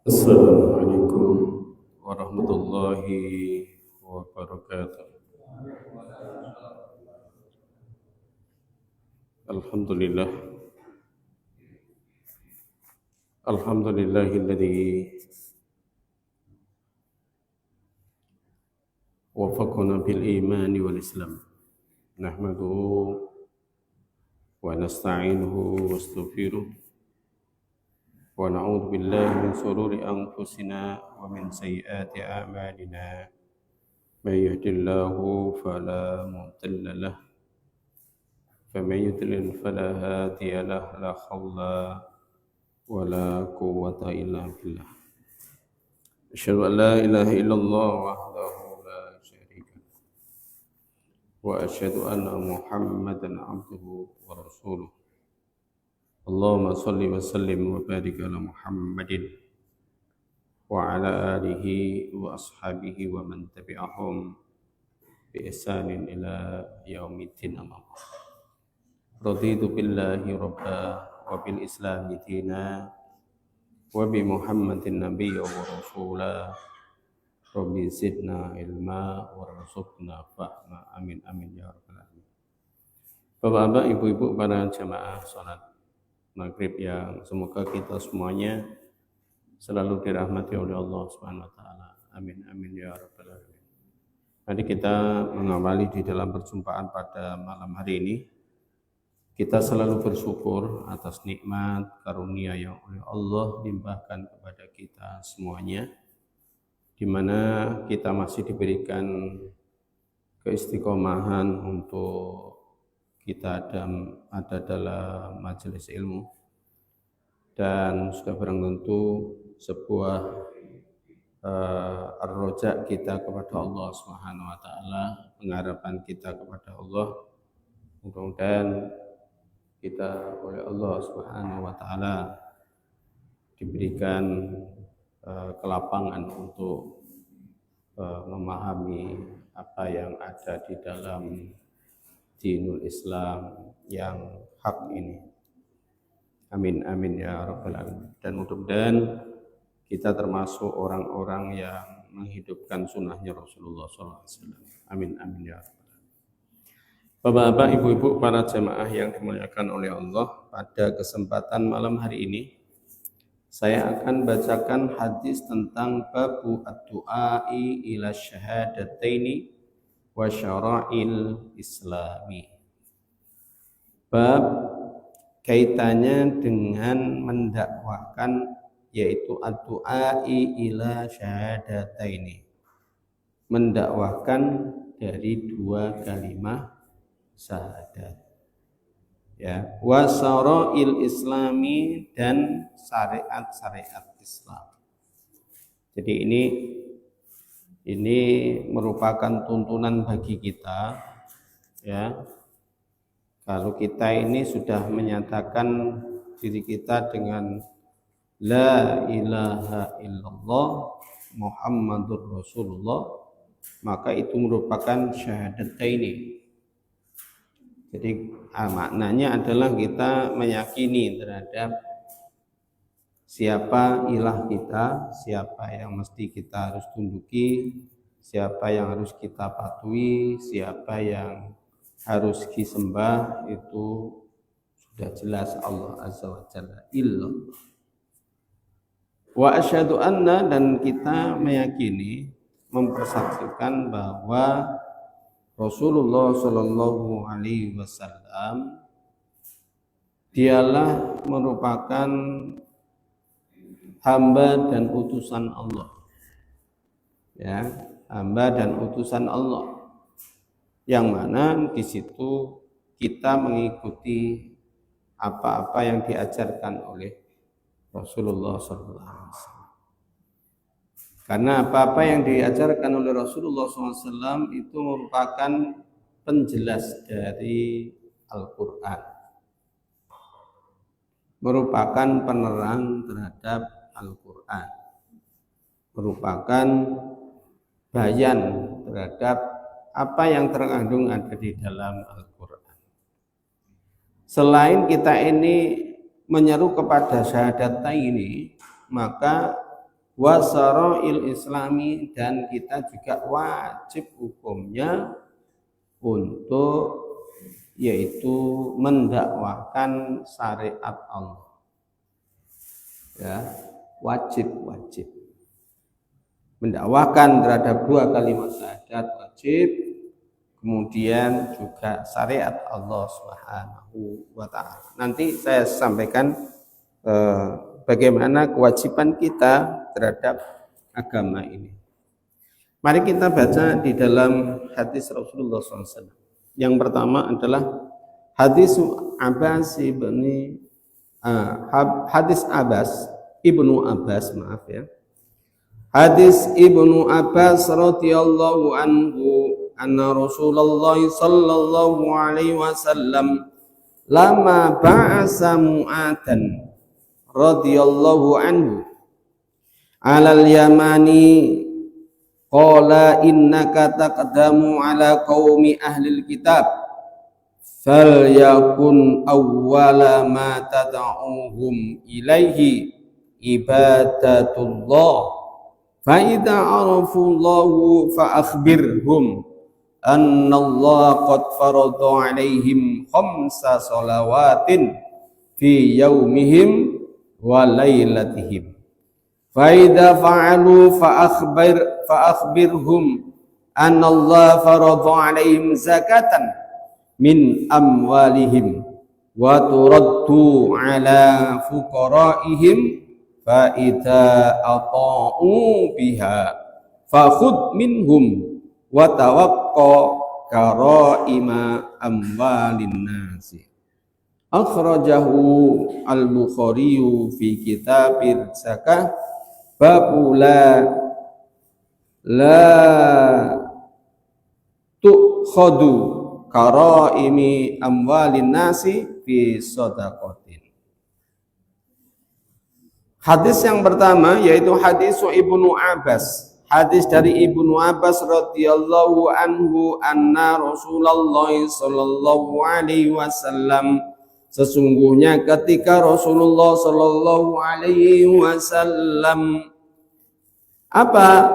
Assalamualaikum warahmatullahi wabarakatuh. Alhamdulillah, alhamdulillahilladzi wafaqana bil imani wal islam. Nahmaduhu wa nasta'inuhu wa astaghfiruh wa na'udzu billahi min shururi anfusina wa min sayyiati a'malina. May yahdihillahu fala mudilla lahu ومن يضلل فلا هادي له لا حول ولا قوة إلا بالله أشهد أن لا إله إلا الله وحده لا شريك له وأشهد أن محمدا عبده ورسوله اللهم صل وسلم وبارك على محمد وعلى آله وأصحابه ومن تبعهم بإحسان إلى يوم الدين أما بعد رضيت بالله ربا وبالإسلام دينا وبمحمد النبي ورسولا ربي زدنا علما warzuqna fahma amin amin ya rabbal alamin. Bapak-bapak, ibu-ibu, para jamaah salat maghrib yang semoga kita semuanya selalu dirahmati oleh Allah Subhanahu wa taala. Amin amin ya rabbal alamin. Mari kita mengawali di dalam perjumpaan pada malam hari ini. Kita selalu bersyukur atas nikmat karunia yang oleh Allah limpahkan kepada kita semuanya, di mana kita masih diberikan keistiqomahan untuk kita ada dalam majelis ilmu, dan sudah barang tentu sebuah ar-roja kita kepada Allah Subhanahu wa taala, pengharapan kita kepada Allah. Mudah-mudahan kita oleh Allah Subhanahu wa taala diberikan kelapangan untuk memahami apa yang ada di dalam dinul Islam yang hak ini. Amin amin ya rabbal alamin. Dan mudah-mudahan kita termasuk orang-orang yang menghidupkan sunnahnya Rasulullah SAW. Amin amin ya rabbal. Bapak-bapak, ibu-ibu, para jemaah yang dimuliakan oleh Allah, pada kesempatan malam hari ini saya akan bacakan hadis tentang babu ad-du'ai ila syahadataini wa syara'il islami. Bab kaitannya dengan mendakwahkan, yaitu ad-du'ai ila syahadataini, mendakwahkan dari dua kalimat syahadat, ya, wasarail islami, dan syariat-syariat Islam. Jadi ini merupakan tuntunan bagi kita, ya. Kalau kita ini sudah menyatakan diri kita dengan la ilaha illallah Muhammadur Rasulullah, maka itu merupakan syahadataini. Jadi maknanya adalah kita meyakini terhadap siapa ilah kita, siapa yang mesti kita harus tunduki, siapa yang harus kita patuhi, siapa yang harus disembah, itu sudah jelas Allah Azza wa Jalla illallah. Wa asyhadu anna, dan kita meyakini, mempersaksikan bahwa Rasulullah Shallallahu Alaihi Wasallam dialah merupakan hamba dan utusan Allah, ya, hamba dan utusan Allah, yang mana di situ kita mengikuti apa-apa yang diajarkan oleh Rasulullah Shallallahu Alaihi Wasallam. Karena apa-apa yang diajarkan oleh Rasulullah SAW itu merupakan penjelas dari Al-Quran, merupakan penerang terhadap Al-Quran, merupakan bayan terhadap apa yang terkandung ada di dalam Al-Quran. Selain kita ini menyeru kepada syahadat ini, maka wa syara'il islami, dan kita juga wajib hukumnya untuk yaitu mendakwahkan syariat Allah. Ya, wajib mendakwahkan terhadap dua kalimat syahadat wajib, kemudian juga syariat Allah Subhanahu wa taala. Nanti saya sampaikan bagaimana kewajiban kita terhadap agama ini. Mari kita baca di dalam hadis Rasulullah SAW. Yang pertama adalah hadis Abbas ibnu Abbas, maaf ya. Hadis Ibnu Abbas radhiyallahu anhu anna Rasulullah sallallahu alaihi wasallam lama ba'asa Mu'adhan radhiyallahu anhu alal yamani qala innaka taqdamu ala qaumi ahlil kitab falyakun awwala ma tad'uhum ilaihi ibadatullah fa idza arafullahu fa akhbirhum annallaha qad farada 'alaihim khamsa shalawatin fi yaumihim wa lailatihim fa idza fa'alu fa akhbirhum annallaha farada 'alaihim zakatan min amwalihim wa turaddu 'ala fuqara'ihim fa idza ata'u biha fa khudh minhum wa tawaqqa karaima amwalin nasi. Akhrajahu al-Bukhari fi kitabir zakah babu la tu'khadu karaimi amwalin nasi fi shadaqatin. Hadis yang pertama yaitu hadis Ibnu Abbas. Hadis dari Ibnu Abbas radhiyallahu anhu anna Rasulullah sallallahu alaihi wasallam, sesungguhnya ketika Rasulullah sallallahu alaihi wasallam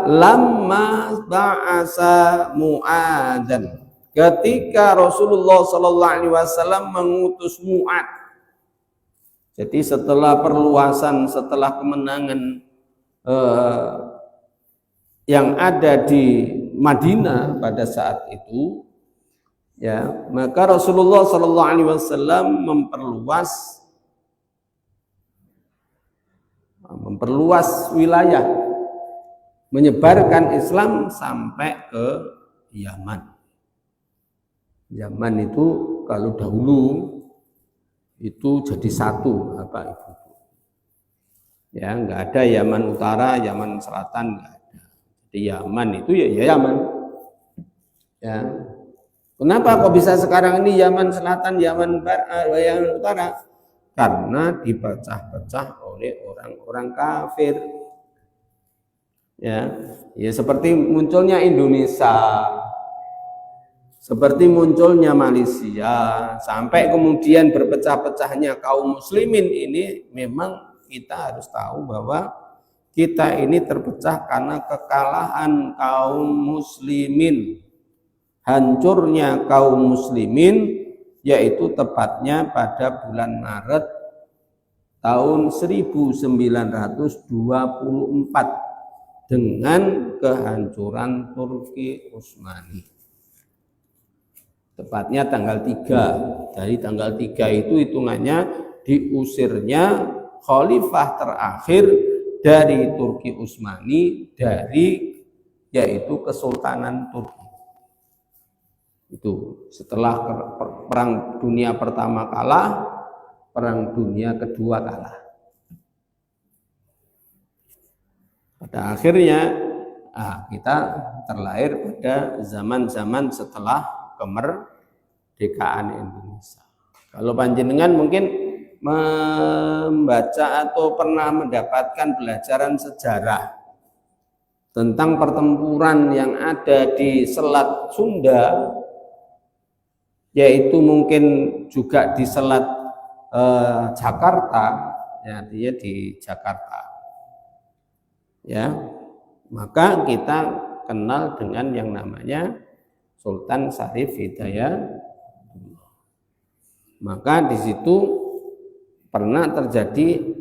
lamma ba'asa Mu'adhan, ketika Rasulullah sallallahu alaihi wasallam mengutus Mu'ad. Jadi setelah perluasan, setelah kemenangan yang ada di Madinah pada saat itu, ya, maka Rasulullah Shallallahu Alaihi Wasallam memperluas wilayah, menyebarkan Islam sampai ke Yaman. Yaman itu kalau dahulu itu jadi satu apa itu, ya, nggak ada Yaman Utara, Yaman Selatan, nggak ada. Jadi Yaman itu ya Yaman, ya. Kenapa kok bisa sekarang ini Yaman Selatan, Yaman Barat, Yaman Utara? Karena dipecah-pecah oleh orang-orang kafir, ya, ya, seperti munculnya Indonesia, seperti munculnya Malaysia, sampai kemudian berpecah-pecahnya kaum muslimin ini. Memang kita harus tahu bahwa kita ini terpecah karena kekalahan kaum muslimin, hancurnya kaum muslimin, yaitu tepatnya pada bulan Maret tahun 1924 dengan kehancuran Turki Utsmani. Tepatnya tanggal 3. Dari tanggal 3 itu hitungannya diusirnya khalifah terakhir dari Turki Utsmani, dari yaitu Kesultanan Turki. Itu setelah Perang Dunia Pertama kalah, Perang Dunia Kedua kalah. Pada akhirnya kita terlahir pada zaman-zaman setelah kemerdekaan Indonesia. Kalau panjenengan mungkin membaca atau pernah mendapatkan pelajaran sejarah tentang pertempuran yang ada di Selat Sunda, yaitu mungkin juga di Selat Jakarta, ya, dia di Jakarta. Ya, maka kita kenal dengan yang namanya Sultan Syarif Hidayat. Maka di situ pernah terjadi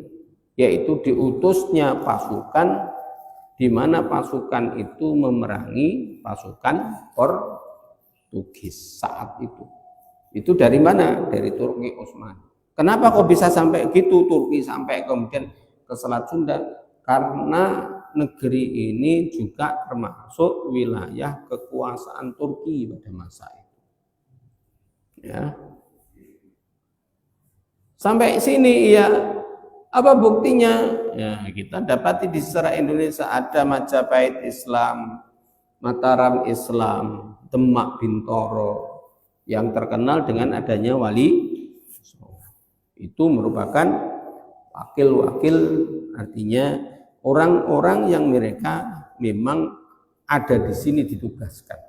yaitu diutusnya pasukan di mana pasukan itu memerangi pasukan Portugis saat itu. Itu dari mana? Dari Turki Utsmani. Kenapa kok bisa sampai gitu Turki sampai kemudian ke Selat Sunda? Karena negeri ini juga termasuk wilayah kekuasaan Turki pada masa itu. Ya. Sampai sini ya, apa buktinya? Ya, kita dapati di sejarah Indonesia ada Majapahit Islam, Mataram Islam, Demak Bintoro yang terkenal dengan adanya wali. Itu merupakan wakil-wakil, artinya orang-orang yang mereka memang ada di sini ditugaskan.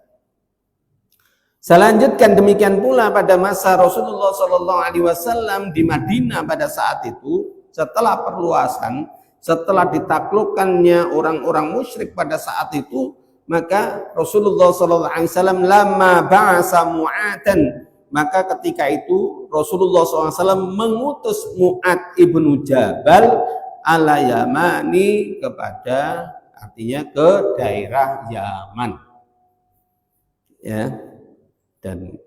Saya lanjutkan, demikian pula pada masa Rasulullah SAW di Madinah pada saat itu, setelah perluasan, setelah ditaklukkannya orang-orang musyrik pada saat itu, maka Rasulullah SAW lama ba'asa Mu'atan, maka ketika itu Rasulullah SAW mengutus Mu'ad ibnu Jabal ala Yamani kepada, artinya ke daerah Yaman. Ya. Dan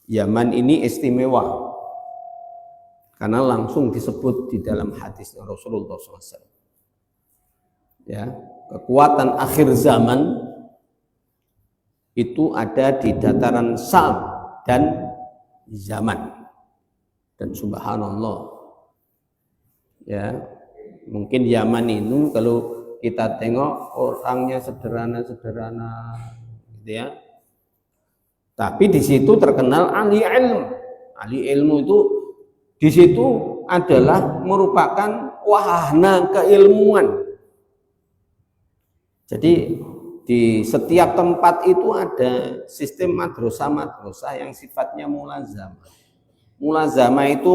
Yaman ini istimewa karena langsung disebut di dalam hadisnya Rasulullah SAW. Ya, kekuatan akhir zaman itu ada di dataran Syam dan Yaman. Dan subhanallah, ya, mungkin Yaman itu kalau kita tengok orangnya sederhana-sederhana, gitu ya. Tapi di situ terkenal ahli ilmu. Ahli ilmu itu di situ adalah merupakan wahana keilmuan. Jadi di setiap tempat itu ada sistem madrasah yang sifatnya mulazamah. Mulazamah itu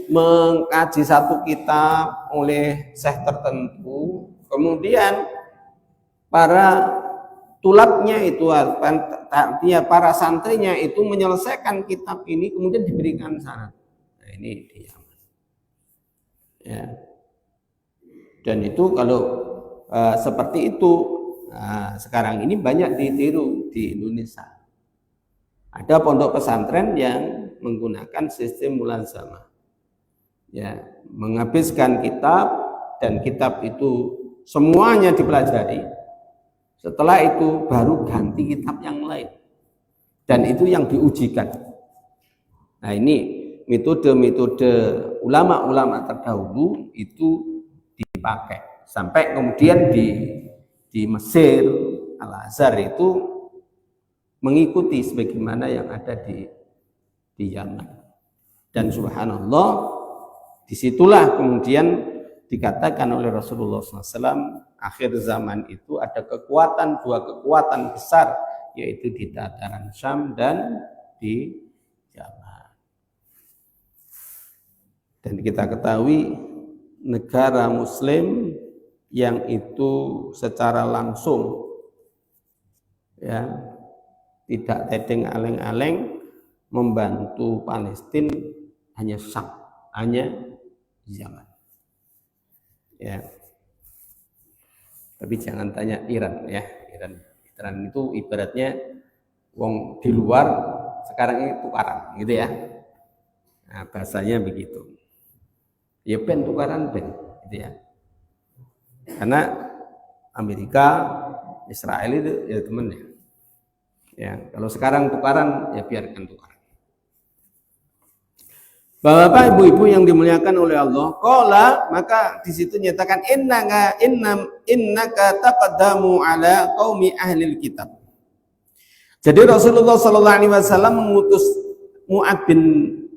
mengkaji satu kitab oleh syekh tertentu, kemudian para tulabnya itu, artinya para santrinya itu menyelesaikan kitab ini kemudian diberikan syarat. Nah, ini di Yaman. Ya. Dan itu kalau seperti itu, sekarang ini banyak ditiru di Indonesia. Ada pondok pesantren yang menggunakan sistem mulazamah. Ya, menghabiskan kitab dan kitab itu semuanya dipelajari. Setelah itu baru ganti kitab yang lain. Dan itu yang diujikan. Nah, ini metode-metode ulama-ulama terdahulu itu dipakai. Sampai kemudian di Mesir, Al-Azhar itu mengikuti sebagaimana yang ada di Yaman. Dan subhanallah, disitulah kemudian dikatakan oleh Rasulullah SAW, akhir zaman itu ada dua kekuatan besar, yaitu di dataran Syam dan di Yaman. Dan kita ketahui negara Muslim yang itu secara langsung, ya, tidak tedeng aleng-aleng membantu Palestina hanya Syam, hanya Yaman. Ya. Tapi jangan tanya Iran, ya. Iran itu ibaratnya wong di luar sekarang ini tukaran, gitu ya. Nah, bahasanya begitu. Ya ben tukaran ben, gitu ya. Karena Amerika, Israel itu ya temennya. Ya, kalau sekarang tukaran ya biarkan tukaran. Bapak ibu-ibu yang dimuliakan oleh Allah, qala, maka di situ nyatakan innaka taqaddamu ala qaumi ahlil kitab. Jadi Rasulullah sallallahu alaihi wasallam mengutus Mu'ad bin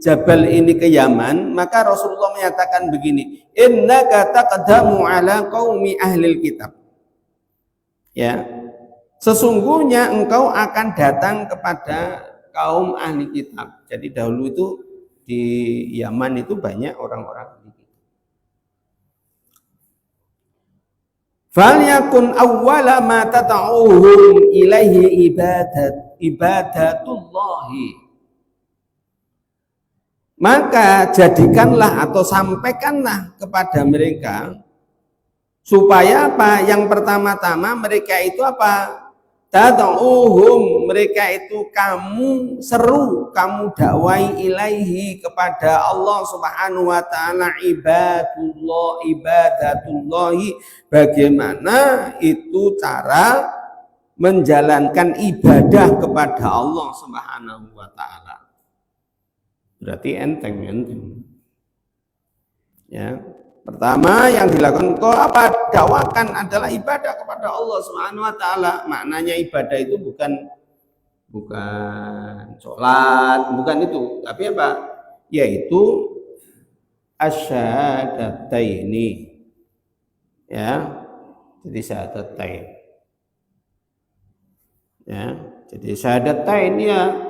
Jabal ini ke Yaman, maka Rasulullah menyatakan begini, innaka taqaddamu ala qaumi ahlil kitab. Ya. Sesungguhnya engkau akan datang kepada kaum ahli kitab. Jadi dahulu itu di Yaman itu banyak orang-orang Falyakun awwala ma tata'uhum ilaihi ibadatullahi. Maka jadikanlah atau sampaikanlah kepada mereka supaya apa? Yang pertama-tama mereka itu apa? Tad'uhum, mereka itu kamu seru, kamu dakwai ilaihi kepada Allah Subhanahu wa taala ibadatullahi, bagaimana itu cara menjalankan ibadah kepada Allah Subhanahu wa taala. Berarti enteng. Ya. Pertama yang dilakukan kau apa? Dakwakan adalah ibadah kepada Allah Subhanahu wa taala. Maknanya ibadah itu bukan sholat, bukan itu. Tapi apa? Yaitu asyhadataini. Ya. Jadi syahadatain. Ya. Jadi syahadatain ya.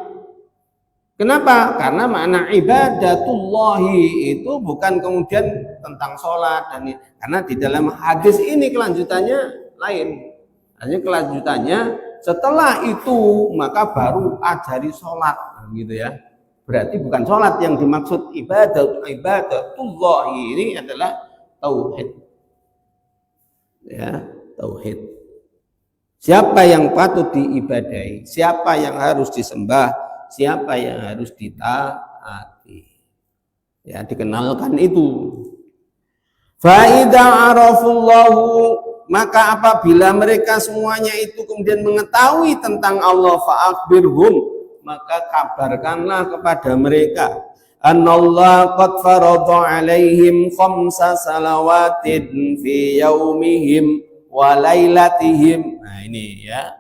Kenapa? Karena makna ibadatullahi itu bukan kemudian tentang sholat dan karena di dalam hadis ini kelanjutannya lain. Hanya kelanjutannya setelah itu maka baru ajari sholat, gitu ya. Berarti bukan sholat yang dimaksud ibadatullahi ini adalah tauhid. Ya, tauhid. Siapa yang patut diibadahi? Siapa yang harus disembah? Siapa yang harus ditaati? Ya, dikenalkan itu. Fa idza arafullahu, maka apabila mereka semuanya itu kemudian mengetahui tentang Allah, fa akhbirhum, maka kabarkanlah kepada mereka annallahu qad farada alaihim khamsa salawatin fi yaumihim wa lailatihim. Nah, ini ya.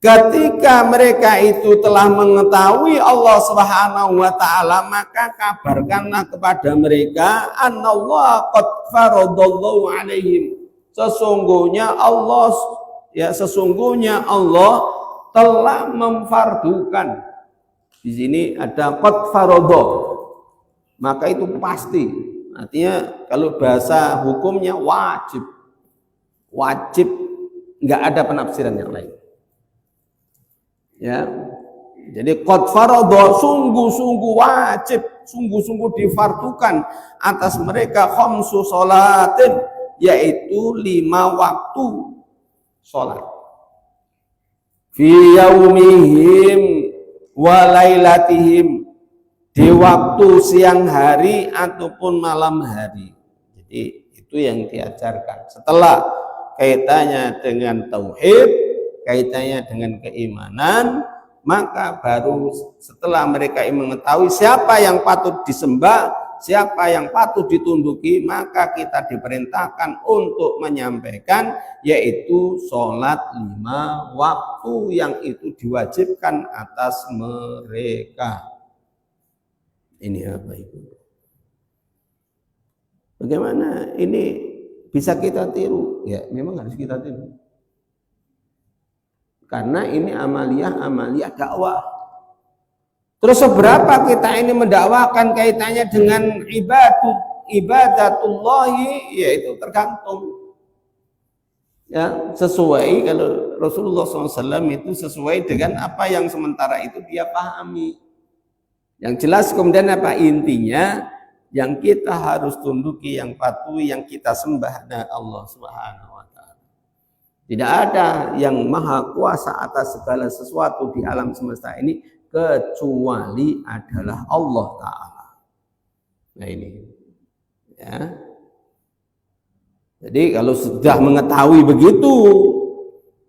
Ketika mereka itu telah mengetahui Allah Subhanahu wa taala, maka kabarkanlah kepada mereka annallahu qad faradallahu alaihim. Sesungguhnya Allah telah memfardukan. Di sini ada qad farada. Maka itu pasti. Artinya kalau bahasa hukumnya wajib. Wajib, enggak ada penafsiran yang lain. Ya, jadi qad farada, sungguh-sungguh wajib, sungguh-sungguh difardukan atas mereka khamsu sholatin, yaitu 5 waktu sholat. Fi yaumihim wa lailatihim, di waktu siang hari ataupun malam hari. Jadi itu yang diajarkan. Setelah kaitannya dengan tauhid, kaitannya dengan keimanan, maka baru setelah mereka mengetahui siapa yang patut disembah, siapa yang patut ditunduki, maka kita diperintahkan untuk menyampaikan, yaitu sholat 5 waktu yang itu diwajibkan atas mereka. Ini apa itu? Bagaimana ini bisa kita tiru? Ya, memang harus kita tiru. Karena ini amaliyah dakwah. Terus seberapa kita ini mendakwakan kaitannya dengan ibadatullahi, yaitu tergantung. Ya, sesuai kalau Rasulullah SAW itu sesuai dengan apa yang sementara itu dia pahami. Yang jelas kemudian apa intinya? Yang kita harus tunduki, yang patuhi, yang kita sembah adalah Allah Subhanahu wa taala. Tidak ada yang maha kuasa atas segala sesuatu di alam semesta ini kecuali adalah Allah Ta'ala. Nah ini ya. Jadi kalau sudah mengetahui begitu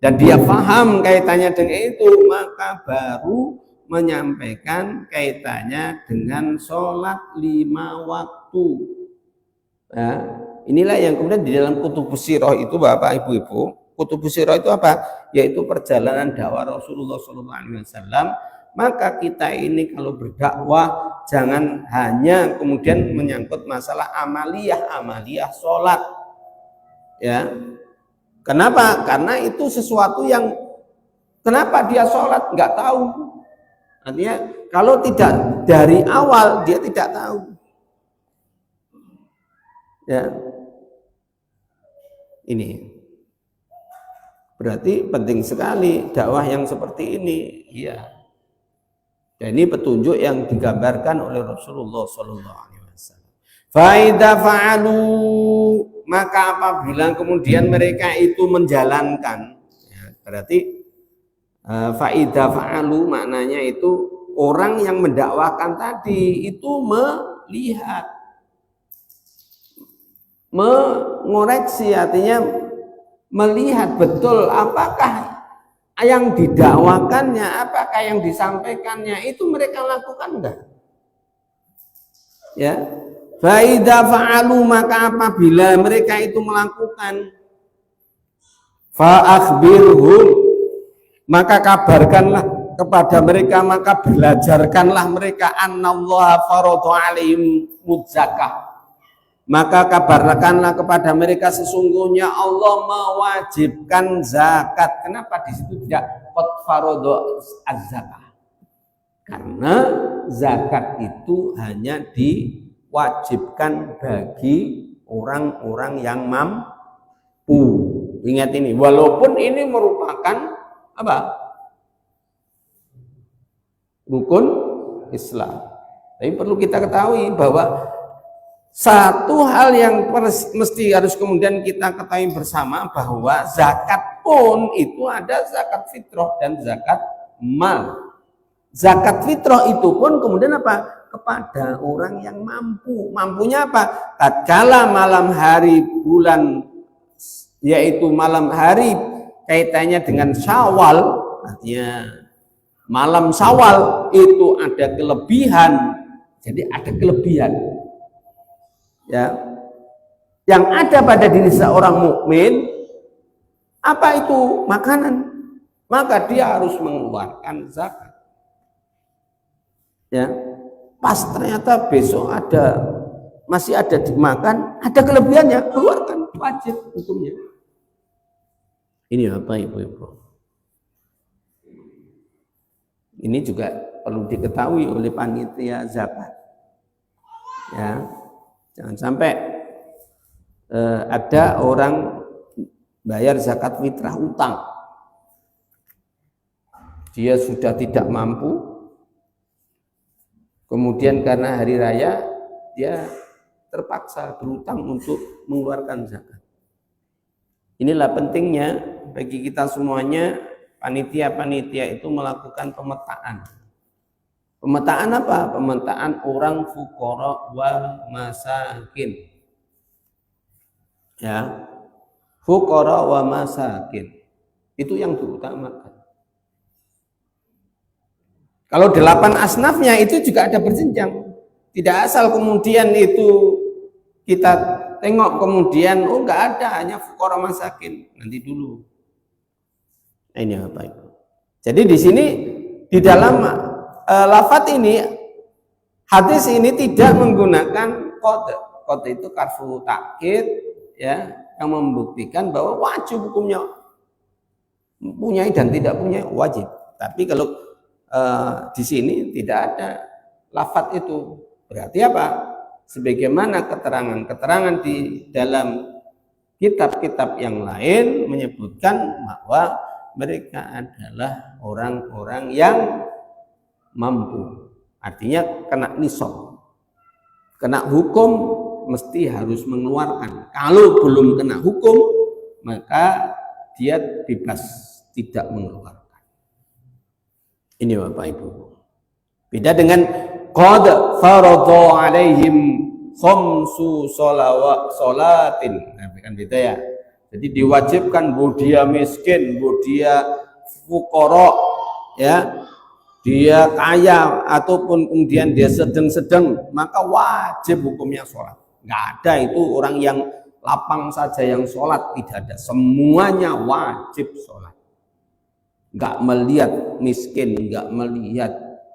dan dia paham kaitannya dengan itu, maka baru menyampaikan kaitannya dengan sholat 5 waktu. Nah, inilah yang kemudian di dalam Kutubus Sirah itu Bapak Ibu-ibu, Kutubus Sirah itu apa? Yaitu perjalanan dakwah Rasulullah SAW. Maka kita ini kalau berdakwah jangan hanya kemudian menyangkut masalah amaliyah sholat. Ya, kenapa? Karena itu sesuatu yang kenapa dia sholat nggak tahu. Artinya kalau tidak dari awal dia tidak tahu. Ya, ini. Berarti penting sekali dakwah yang seperti ini. Iya. Dan ini petunjuk yang digambarkan oleh Rasulullah Sallallahu Alaihi Wasallam. Faida fa'alu, maka apabila kemudian mereka itu menjalankan, ya, berarti faida fa'alu maknanya itu orang yang mendakwakan tadi itu melihat, mengoreksi, artinya melihat betul apakah yang didakwakannya, apakah yang disampaikannya itu mereka lakukan enggak? Ya. Faida fa'alu, maka apabila mereka itu melakukan, fa'akhbirhum, maka kabarkanlah kepada mereka, maka belajarkanlah mereka, annallaha faradha alaihim mudzakah, maka kabarkanlah kepada mereka sesungguhnya Allah mewajibkan zakat. Kenapa di situ tidak qad faradha az-zakah? Karena zakat itu hanya diwajibkan bagi orang-orang yang mampu. Ingat ini, walaupun ini merupakan apa? Rukun Islam. Tapi perlu kita ketahui bahwa satu hal yang mesti harus kemudian kita ketahui bersama, bahwa zakat pun itu ada zakat fitrah dan zakat mal. Zakat fitrah itu pun kemudian apa? Kepada orang yang mampu. Mampunya apa? Tatkala malam hari bulan, yaitu malam hari kaitannya dengan Syawal, artinya malam Syawal itu ada kelebihan. Jadi ada kelebihan, ya, yang ada pada diri seorang mukmin. Apa itu? Makanan. Maka dia harus mengeluarkan zakat. Ya, pas ternyata besok masih ada dimakan, ada kelebihannya, keluarkan, wajib hukumnya. Ini apa ibu-ibu? Ini juga perlu diketahui oleh panitia zakat. Ya, jangan sampai ada orang bayar zakat fitrah utang. Dia sudah tidak mampu, kemudian karena hari raya dia terpaksa berutang untuk mengeluarkan zakat. Inilah pentingnya bagi kita semuanya, panitia-panitia itu melakukan pemetaan. Pemetaan apa? Pemetaan orang fuqara wal masakin. Ya. Fuqara wa masakin. Itu yang diutamakan. Kalau 8 asnafnya itu juga ada berjenjang. Tidak asal kemudian itu kita tengok kemudian enggak ada, hanya fuqara masakin. Nanti dulu. Nah, ini apa itu? Jadi di sini di dalam lafadz ini, hadis ini tidak menggunakan qad. Qad itu karfu takkid, ya, yang membuktikan bahwa wajib hukumnya, punya dan tidak punya wajib. Tapi kalau di sini tidak ada lafadz itu, berarti apa? Sebagaimana keterangan-keterangan di dalam kitab-kitab yang lain menyebutkan bahwa mereka adalah orang-orang yang mampu, artinya kena nisab, kena hukum, mesti harus mengeluarkan. Kalau belum kena hukum, maka dia bebas tidak mengeluarkan. Ini Bapak Ibu. Beda dengan qad faradha alaihim khamsu sholatin. Nah, kan beda ya. Jadi diwajibkan, bu dia miskin, bu dia fuqara, ya, dia kaya ataupun kemudian dia sedang-sedang, maka wajib hukumnya sholat. Nggak ada itu orang yang lapang saja yang sholat, tidak ada. Semuanya wajib sholat. Nggak melihat miskin, nggak melihat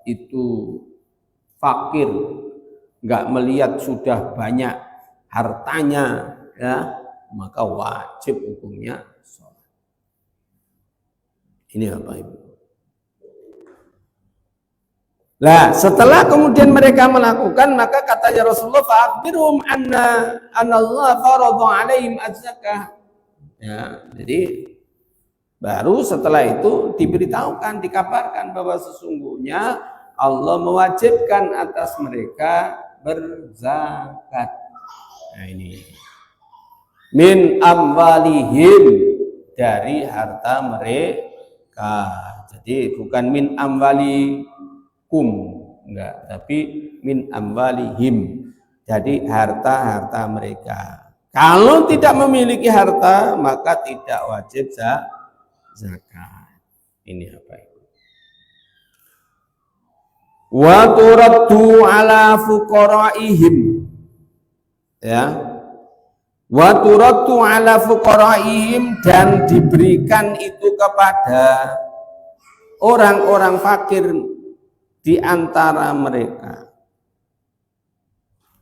itu fakir, nggak melihat sudah banyak hartanya, ya, maka wajib hukumnya sholat. Ini Bapak Ibu. Nah, setelah kemudian mereka melakukan, maka katanya Rasulullah, fa'akhbirhum anna Allah faradha alaihim az-zakah. Ya, jadi Baru setelah itu diberitahukan, dikabarkan bahwa sesungguhnya Allah mewajibkan atas mereka berzakat. Nah ini. Min amwalihim, dari harta mereka. Jadi bukan min amwalikum, enggak, tapi min amwalihim. Jadi harta-harta mereka. Kalau tidak memiliki harta, maka tidak wajib zakat. Ini apa itu? Wa turaddu ala fuqaraihim. Ya. Wa turaddu ala fuqaraihim, dan diberikan itu kepada orang-orang fakir di antara mereka.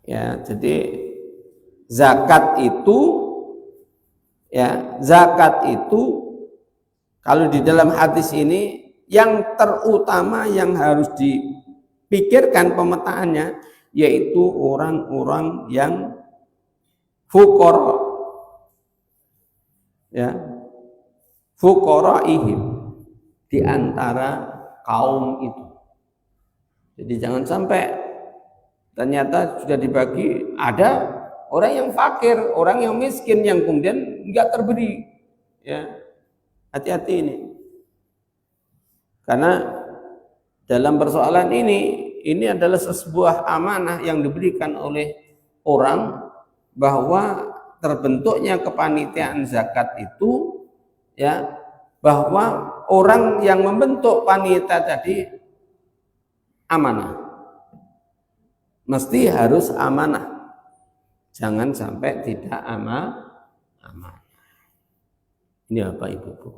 Ya, jadi zakat itu kalau di dalam hadis ini yang terutama yang harus dipikirkan pemetaannya yaitu orang-orang yang fuqara, ya, fuqaraihim, di antara kaum itu. Jadi jangan sampai ternyata sudah dibagi, ada orang yang fakir, orang yang miskin yang kemudian enggak terberi. Ya, hati-hati ini. Karena dalam persoalan ini adalah sebuah amanah yang diberikan oleh orang, bahwa terbentuknya kepanitiaan zakat itu, ya, bahwa orang yang membentuk panitia tadi amanah, mesti harus amanah, jangan sampai tidak amanah. Ini apa ibu-ibu?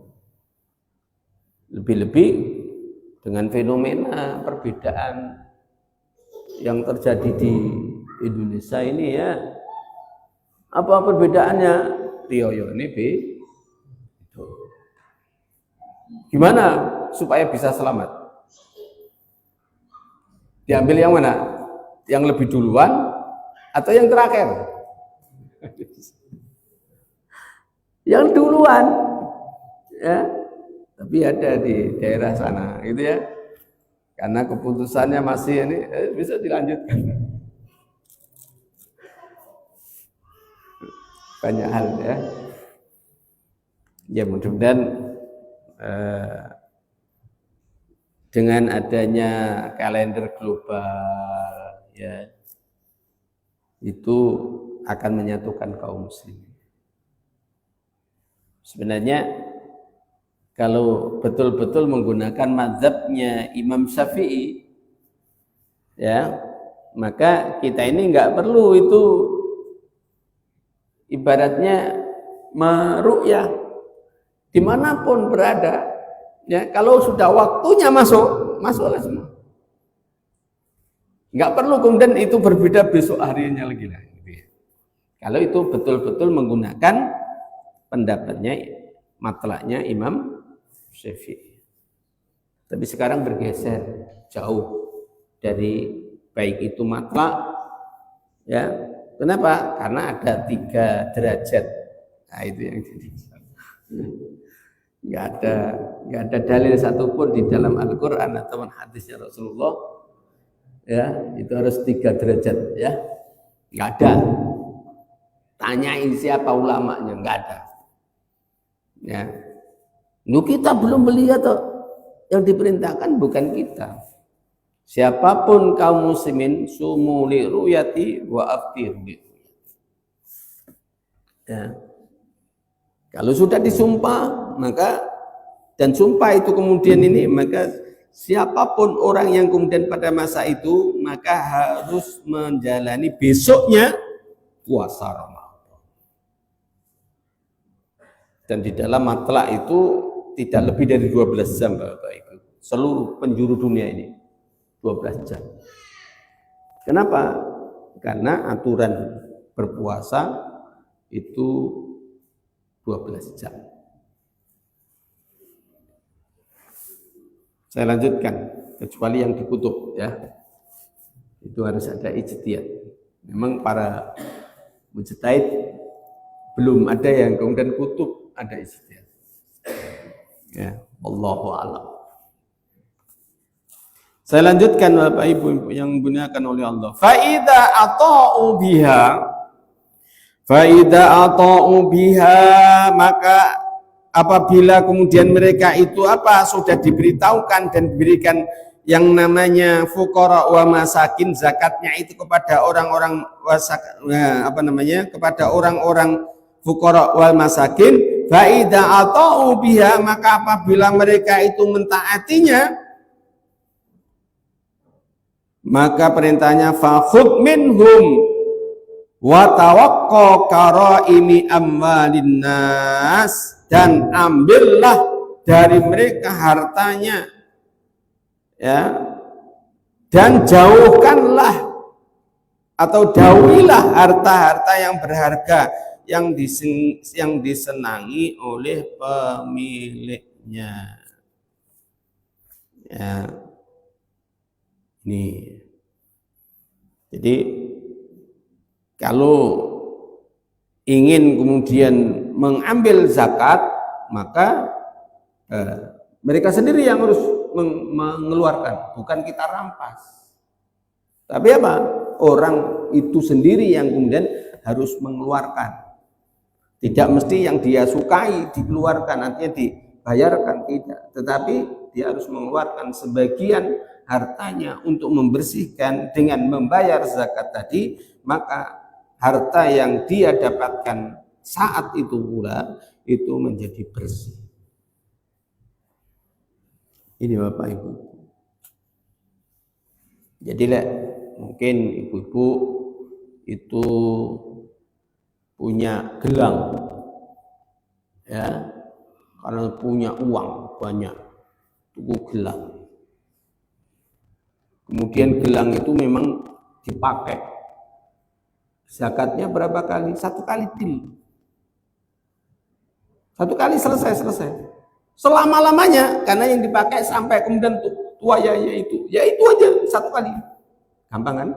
Lebih-lebih dengan fenomena perbedaan yang terjadi di Indonesia ini, ya. Apa perbedaannya? Riyo ini itu. Gimana supaya bisa selamat? Diambil yang mana? Yang lebih duluan atau yang terakhir? Yang duluan, ya. Tapi ada di daerah sana, gitu ya. Karena keputusannya masih ini bisa dilanjutkan. Banyak hal, ya. Ya mudah-mudahan dengan adanya kalender global, ya, itu akan menyatukan kaum muslimin. Sebenarnya kalau betul-betul menggunakan mazhabnya Imam Syafi'i, ya, maka kita ini nggak perlu itu ibaratnya meru'yah dimanapun berada, ya. Kalau sudah waktunya masuklah semua. Nggak perlu kemudian itu berbeda besok harinya lagi lah. Kalau itu betul-betul menggunakan pendapatnya, matlaknya Imam Syafi'i. Tapi sekarang bergeser jauh dari baik itu matlak, ya. Kenapa? Karena ada 3 derajat. Nah, itu yang jadi. Nggak ada dalil satupun di dalam Al-Quran atau hadisnya Rasulullah, ya, itu harus 3 derajat, ya. Nggak ada. Tanyain siapa ulamanya, nggak ada. Ya. Kita belum melihat yang diperintahkan bukan kita. Siapapun kaum muslimin sumu li ru'yati wa aftiru li ru'yati. Ya. Kalau sudah disumpah, maka dan sumpah itu kemudian ini, maka siapapun orang yang kemudian pada masa itu maka harus menjalani besoknya puasa Ramadan. Dan di dalam matlak itu tidak lebih dari 12 jam, Bapak Ibu. Seluruh penjuru dunia ini 12 jam. Kenapa? Karena aturan berpuasa itu 12 jam. Saya lanjutkan, kecuali yang dikutub, ya. Itu harus ada ijtihad. Memang para mujtahid belum ada yang kemudian kutub, ada ijtihad. Ya, wallahu a'lam. Saya lanjutkan Bapak Ibu yang dimuliakan oleh Allah. Faida ata'u biha maka apabila kemudian mereka itu sudah diberitahukan dan diberikan yang namanya fuqara wa masakin, zakatnya itu kepada orang-orang kepada orang-orang fuqara wal masakin, faida ata'u biha maka apabila mereka itu mentaatinya, maka perintahnya fakhudh minhum wa tawaqqa karaimi amwalin nas, dan ambillah dari mereka hartanya, ya, dan jauhkanlah atau dauhilah harta-harta yang berharga yang disenangi oleh pemiliknya. Ya. Ini. Jadi kalau ingin kemudian mengambil zakat, maka mereka sendiri yang harus mengeluarkan, bukan kita rampas. Tapi orang itu sendiri yang kemudian harus mengeluarkan. Tidak mesti yang dia sukai dikeluarkan, artinya dibayarkan, tidak. Tetapi dia harus mengeluarkan sebagian hartanya untuk membersihkan dengan membayar zakat tadi, maka harta yang dia dapatkan saat itu pula itu menjadi bersih. Ini Bapak Ibu. Jadi mungkin ibu-ibu itu punya gelang, ya, karena punya uang banyak, tuku gelang. Kemudian gelang itu memang dipakai. Zakatnya berapa kali? 1 kali til. 1 kali selesai. Selama-lamanya, karena yang dipakai sampai kemudian tua ya itu aja 1 kali. Gampang kan?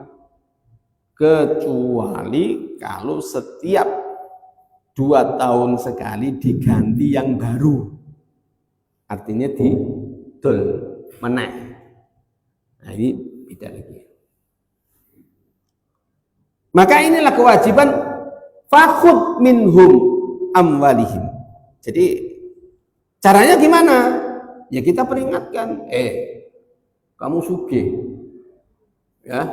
Kecuali kalau setiap 2 tahun sekali diganti yang baru. Artinya didol meneh. Nah, ini beda lagi. Maka inilah kewajiban fakhudh minhum amwalihim. Jadi caranya gimana? Ya kita peringatkan, kamu sugih, ya,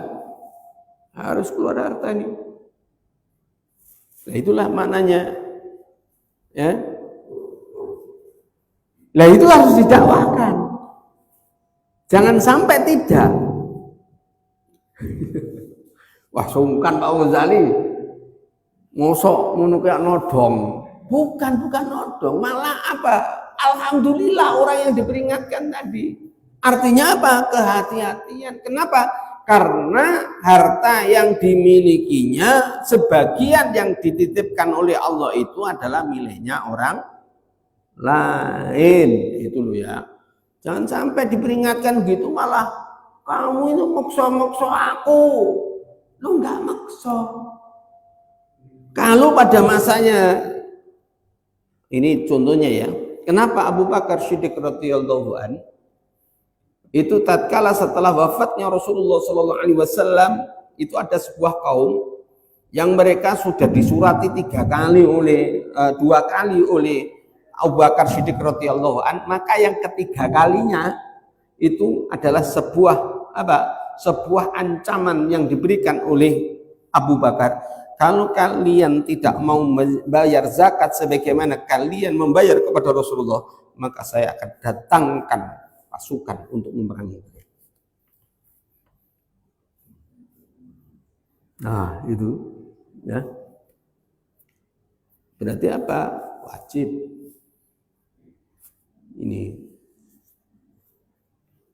harus keluar harta ini. Nah, itulah maknanya, ya. Nah, itu harus didakwakan. Jangan sampai tidak. Wah, sungkan Pak Ghazali. Mosok ngono kaya nodong. Bukan nodong, malah alhamdulillah orang yang diperingatkan tadi. Artinya kehati-hatian. Kenapa? Karena harta yang dimilikinya sebagian yang dititipkan oleh Allah itu adalah miliknya orang lain. Itu loh ya. Jangan sampai diperingatkan gitu malah kamu itu maksa-maksa aku. Lu enggak maksa. Kalau pada masanya, ini contohnya ya, kenapa Abu Bakar Siddiq radhiyallahu an itu tatkala setelah wafatnya Rasulullah sallallahu alaihi wasallam itu ada sebuah kaum yang mereka sudah disurati 2 kali oleh Abu Bakar Siddiq radhiyallahu an, maka yang ketiga kalinya itu adalah sebuah ancaman yang diberikan oleh Abu Bakar. Kalau kalian tidak mau membayar zakat sebagaimana kalian membayar kepada Rasulullah, maka saya akan datangkan pasukan untuk memerangi. Nah, itu ya. Berarti wajib. Ini.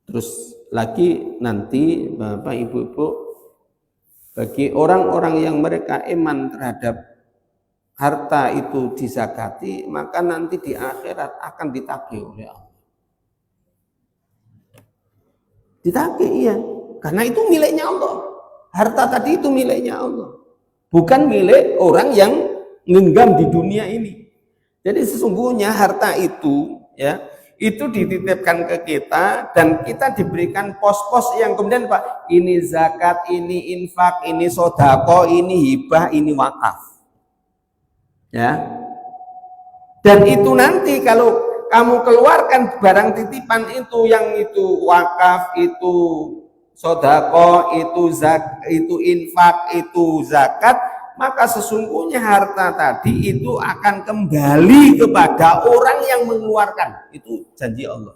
Terus lagi nanti Bapak Ibu-ibu, bagi orang-orang yang mereka iman terhadap harta itu dizakati, maka nanti di akhirat akan ditagih oleh Allah. Ditagih, iya, karena itu miliknya Allah. Harta tadi itu miliknya Allah, bukan milik orang yang ngenggam di dunia ini. Jadi sesungguhnya harta itu, ya, itu dititipkan ke kita dan kita diberikan pos-pos yang kemudian Pak, ini zakat, ini infak, ini sodako, ini hibah, ini wakaf. Ya. Dan itu nanti kalau kamu keluarkan barang titipan itu, yang itu wakaf, itu sodako, itu infak, itu zakat, maka sesungguhnya harta tadi itu akan kembali kepada orang yang mengeluarkan. Itu janji Allah.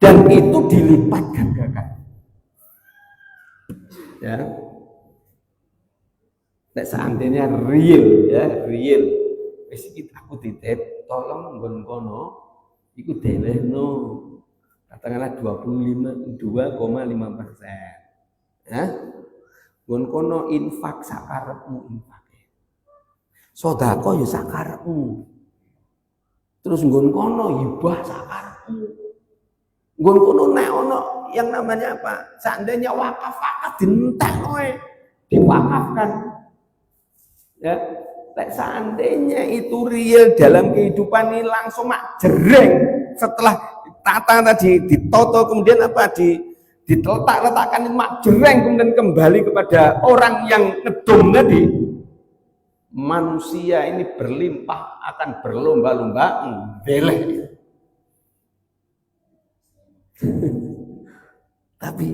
Dan itu dilipat gandakan. Ya. Nek seandainya real, ya, real. Wis iki aku titip, tolong nggon kono iku delehno. Katakanlah 2,5%. Ya. Nggon kono infak sakarepmu infak. Sedekah ya sakarepmu. Terus nggon kono hibah sakarepmu. Nggon kono nek ono yang namanya apa? Seandainya wakaf dintek kowe, diwakafkan. Ya, nek seandainya itu real dalam kehidupan ini langsung mak jereng setelah tata tadi ditoto kemudian apa diletakkan mak jereng kemudian kembali kepada orang yang ngedom tadi, manusia ini berlimpah akan berlomba-lomba beleh. Tapi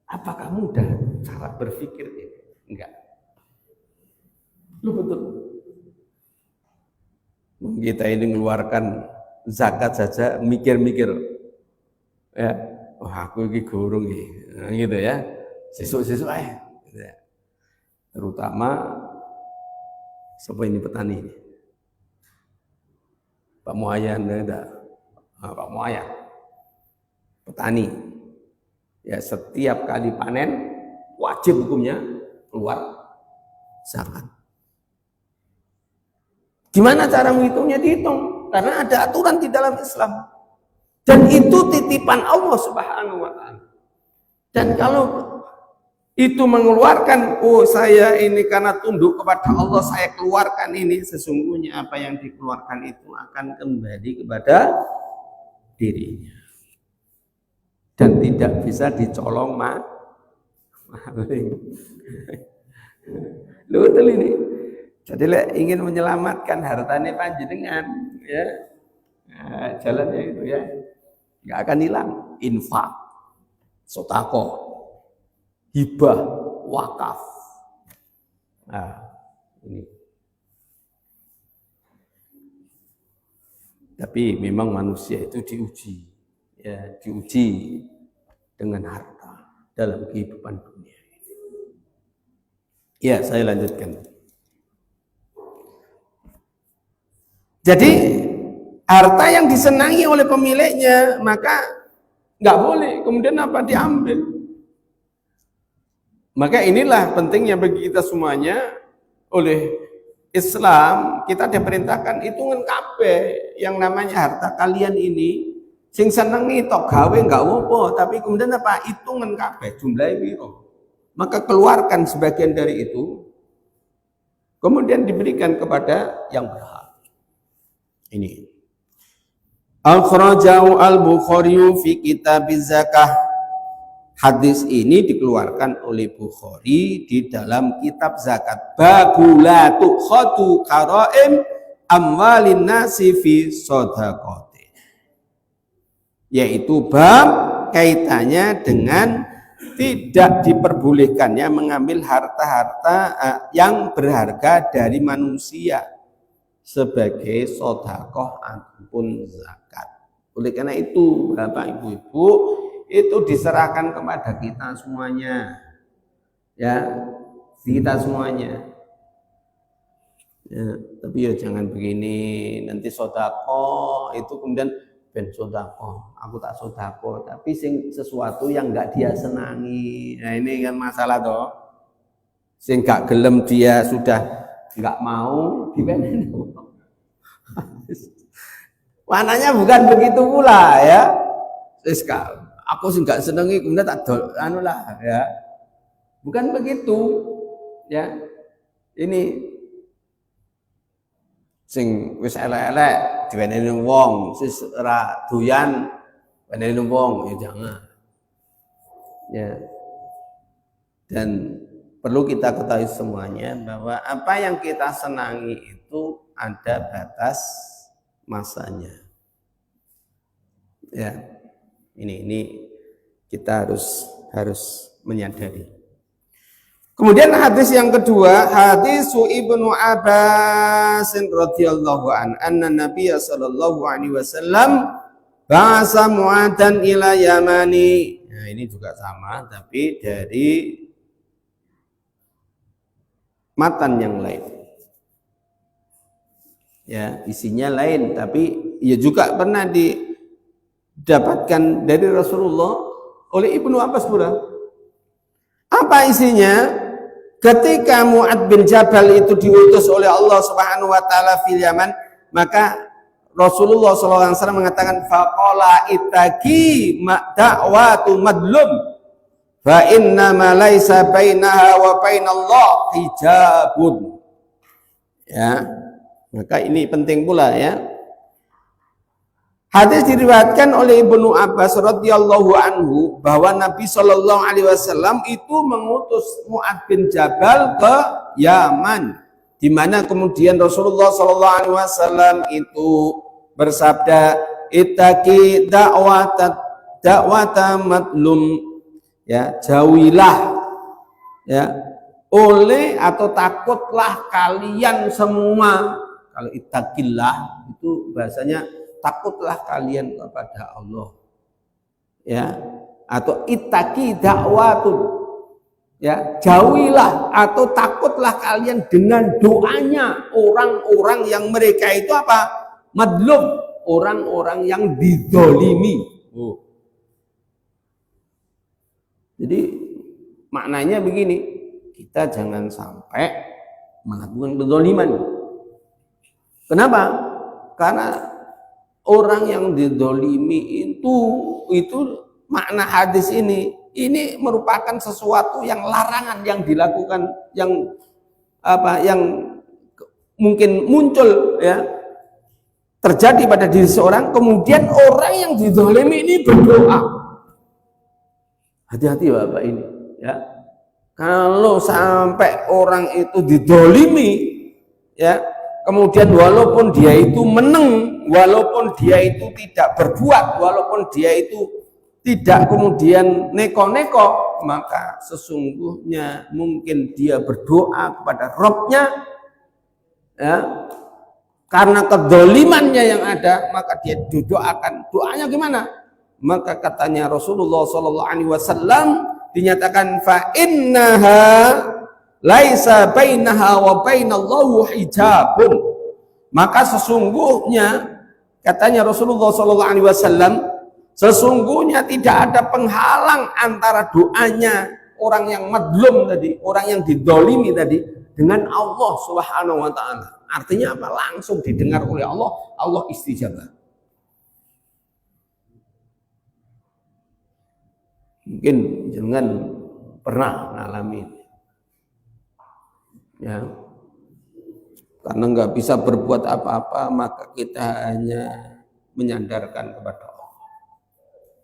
apakah mudah cara berpikir ini? Enggak. Lu betul. Kita ini mengeluarkan zakat saja mikir-mikir. Ya, aku ini gurung gitu ya. Sesuk-sesuk aja. Gitu ya. Terutama siapa ini petani ini? Pak Muhayyan ada. Pak Muhayyan. Petani. Ya, setiap kali panen wajib hukumnya keluar zakat. Gimana cara menghitungnya? Dihitung karena ada aturan di dalam Islam. Dan itu titipan Allah Subhanahu wa taala. Dan kalau itu mengeluarkan, oh saya ini karena tunduk kepada Allah saya keluarkan ini, sesungguhnya apa yang dikeluarkan itu akan kembali kepada dirinya. Dan tidak bisa dicolong maling. Lu betul ini. Jadi ingin menyelamatkan hartanya panjenengan, ya, nah, jalannya itu ya, nggak akan hilang. Infak, sodako, hibah, wakaf. Nah, ini. Tapi memang manusia itu diuji, ya, diuji dengan harta dalam kehidupan dunia. Ya, saya lanjutkan. Jadi harta yang disenangi oleh pemiliknya maka nggak boleh kemudian apa diambil. Maka inilah pentingnya bagi kita semuanya oleh Islam kita diperintahkan hitungan kabeh yang namanya harta kalian ini sing senengi tok gawe nggak apa tapi kemudian apa hitungan kabeh jumlahnya piro. Maka keluarkan sebagian dari itu kemudian diberikan kepada yang berhak. Ini Akhrajahu al-Bukhari fi kitab zakah. Hadis ini dikeluarkan oleh Bukhari di dalam kitab zakat. Babula tukhatu karaim amwalin nasi fi shadaqati. Yaitu bab kaitannya dengan tidak diperbolehkannya mengambil harta-harta yang berharga dari manusia sebagai sedekah ataupun zakat. Oleh karena itu, Bapak Ibu-ibu, itu diserahkan kepada kita semuanya. Ya, kita semuanya. Ya, tapi ya jangan begini, nanti sedekah itu kemudian ben sedekah, aku tak sedekah, tapi sesuatu yang enggak dia senangi. Nah, ini kan masalah toh. Sing enggak gelem dia sudah enggak mau dipenen. Mananya bukan begitu pula ya. Aku sih enggak senengi kemudian tak ya. Bukan begitu ya. Ini sing wis elek-elek diweneni wong, sis ora doyan weneni wong, ya jangan. Ya. Dan perlu kita ketahui semuanya bahwa apa yang kita senangi itu ada batas masanya. Ya. Ini kita harus menyadari. Kemudian hadis yang kedua, hadis Ibnu Abbas radhiyallahu anna Nabiy sallallahu alaihi wasallam ba'asa Mu'adhan ila Yamani. Nah, ini juga sama tapi dari matan yang lain. Ya, isinya lain tapi ya juga pernah didapatkan dari Rasulullah oleh Ibnu Abbas pula. Apa isinya? Ketika Mu'adz bin Jabal itu diutus oleh Allah Subhanahu wa taala fil Yaman, maka Rasulullah SAW mengatakan faqala ittaqi da'watu madlum fa inna ma laisa bainaha wa bainallah hijabun. Ya. Maka ini penting pula ya. Hadis diriwayatkan oleh Ibnu Abbas radhiyallahu anhu bahwa Nabi Shallallahu alaihi wasallam itu mengutus Mu'adz bin Jabal ke Yaman, di mana kemudian Rasulullah Shallallahu alaihi wasallam itu bersabda ittaqi da'wata madlum, ya, jauhilah ya oleh atau takutlah kalian semua. Kalau ittaqillah itu bahasanya takutlah kalian kepada Allah, ya, atau ittaqi da'watun, ya, jauhilah atau takutlah kalian dengan doanya orang-orang yang mereka itu apa? Madlum, orang-orang yang didolimi. Jadi maknanya begini, kita jangan sampai melakukan kedoliman. Kenapa? Karena orang yang didolimi itu makna hadis ini merupakan sesuatu yang larangan yang dilakukan, yang mungkin muncul ya terjadi pada diri seorang, kemudian orang yang didolimi ini berdoa. Hati-hati Bapak ini ya. Kalau sampai orang itu didolimi ya, kemudian walaupun dia itu menang, walaupun dia itu tidak berbuat, walaupun dia itu tidak kemudian neko-neko, maka sesungguhnya mungkin dia berdoa kepada Rabb-nya ya, karena kedolimannya yang ada, maka dia didoakan. Doanya gimana? Maka katanya Rasulullah SAW dinyatakan fa innaha laisa bainaha wa bainallahu hijabun. Maka sesungguhnya katanya Rasulullah SAW, sesungguhnya tidak ada penghalang antara doanya orang yang madlum tadi, orang yang didolimi tadi, dengan Allah Subhanahu wa taala. Artinya apa? Langsung didengar oleh Allah, Allah istijabah. Mungkin jangan pernah ngalamin. Ya, karena nggak bisa berbuat apa-apa, maka kita hanya menyandarkan kepada Allah.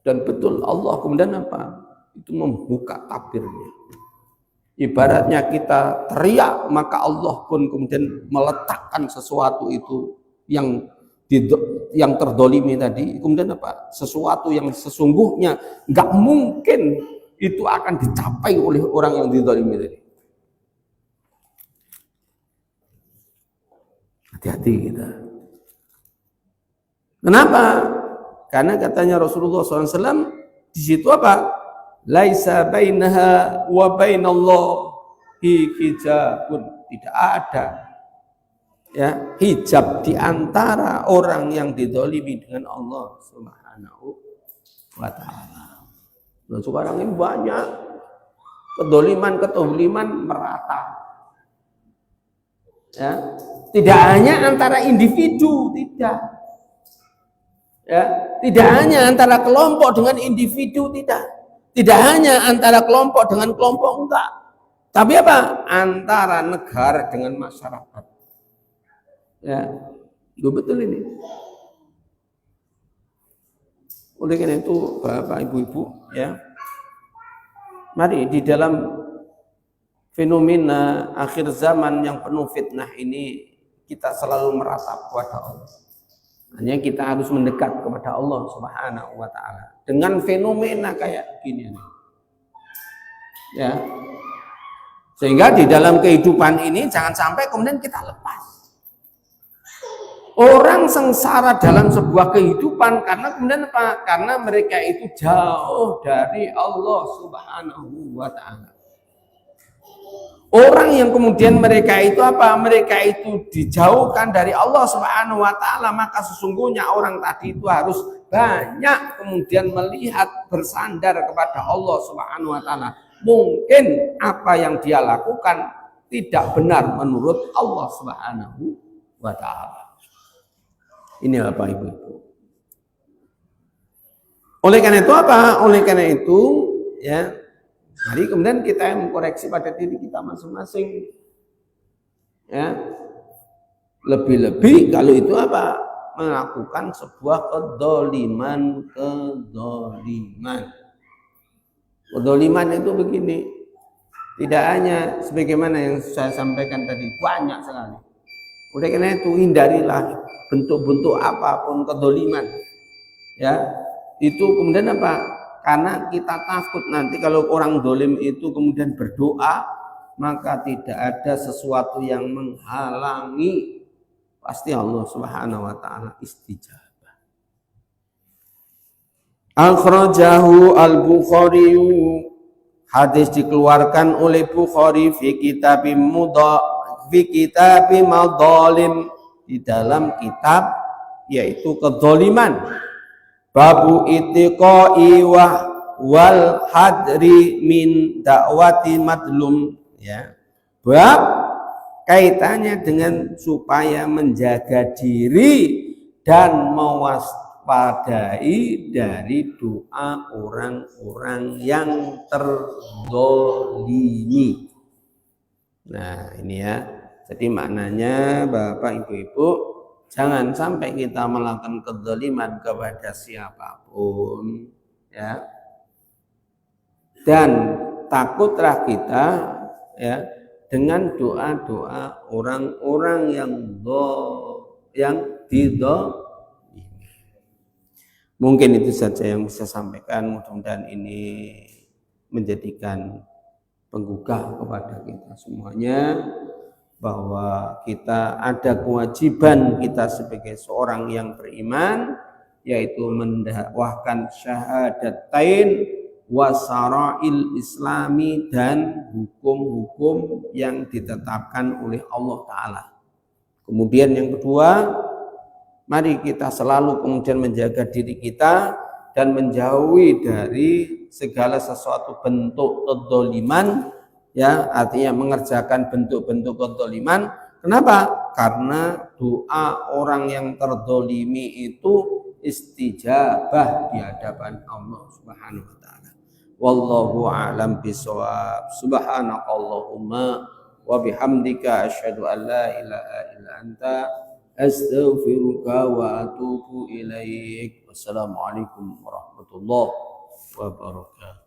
Dan betul Allah kemudian apa? Itu membuka tabirnya. Ibaratnya kita teriak, maka Allah pun kemudian meletakkan sesuatu itu yang terdolimi tadi, kemudian apa? Sesuatu yang sesungguhnya nggak mungkin itu akan dicapai oleh orang yang didolimi tadi. Hati-hati kita. Kenapa? Karena katanya Rasulullah SAW di situ apa? Laisa bainaha wa bainallahi hijabun. Tidak ada ya hijab di antara orang yang didolimi dengan Allah Subhanahu wa taala. Nah, sekarang ini banyak kedoliman merata. Ya, tidak hanya antara individu, tidak. Ya, tidak hanya antara kelompok dengan individu, tidak. Tidak hanya antara kelompok dengan kelompok, enggak. Tapi apa? Antara negara dengan masyarakat. Ya, betul ini. Oleh karena itu Bapak Ibu-ibu ya, mari di dalam fenomena akhir zaman yang penuh fitnah ini kita selalu meratap kepada Allah. Hanya kita harus mendekat kepada Allah Subhanahu wa taala dengan fenomena kayak gini. Ya. Sehingga di dalam kehidupan ini jangan sampai kemudian kita lepas. Orang sengsara dalam sebuah kehidupan karena kemudian apa? Karena mereka itu jauh dari Allah Subhanahu wa taala. Orang yang kemudian mereka itu apa? Mereka itu dijauhkan dari Allah Subhanahu wa taala, maka sesungguhnya orang tadi itu harus banyak kemudian melihat bersandar kepada Allah Subhanahu wa taala. Mungkin apa yang dia lakukan tidak benar menurut Allah Subhanahu wa taala. Ini Bapak Ibu. Oleh karena itu apa? Oleh karena itu ya, mari kemudian kita mengkoreksi pada diri kita masing-masing. Ya. Lebih-lebih kalau itu apa? Melakukan sebuah kedoliman. Kedoliman itu begini. Tidak hanya sebagaimana yang saya sampaikan tadi, banyak sekali. Oleh karena itu hindarilah bentuk-bentuk apapun kedoliman. Ya, itu kemudian apa? Karena kita takut nanti kalau orang dolim itu kemudian berdoa, maka tidak ada sesuatu yang menghalangi. Pasti Allah Subhanahu wa taala istijabah. Akhrajahu al-Bukhari, hadis dikeluarkan oleh Bukhari fi kitabim madzalim, di dalam kitab yaitu kedzaliman, babu itiqai wal hadri min dakwati madlum, ya. Bab kaitannya dengan supaya menjaga diri dan mewaspadai dari doa orang-orang yang terzalimi. Nah, ini ya. Jadi maknanya Bapak Ibu-ibu, jangan sampai kita melakukan kedzaliman kepada siapapun, ya. Dan takutlah kita ya dengan doa-doa orang-orang yang didolimi. Mungkin itu saja yang bisa sampaikan. Mudah-mudahan ini menjadikan penggugah kepada kita semuanya, bahwa kita ada kewajiban kita sebagai seorang yang beriman, yaitu mendakwahkan syahadatain wasara'il islami, dan hukum-hukum yang ditetapkan oleh Allah Ta'ala. Kemudian yang kedua, mari kita selalu kemudian menjaga diri kita dan menjauhi dari segala sesuatu bentuk kedzaliman, ya, artinya mengerjakan bentuk-bentuk kedzaliman. Kenapa? Karena doa orang yang terzalimi itu istijabah di hadapan Allah Subhanahu wa taala. Wallahu a'lam bishawab. Subhanakallahumma wa bihamdika asyhadu an la ilaha illa anta astaghfiruka wa atubu ilaik. Wassalamualaikum warahmatullahi wabarakatuh.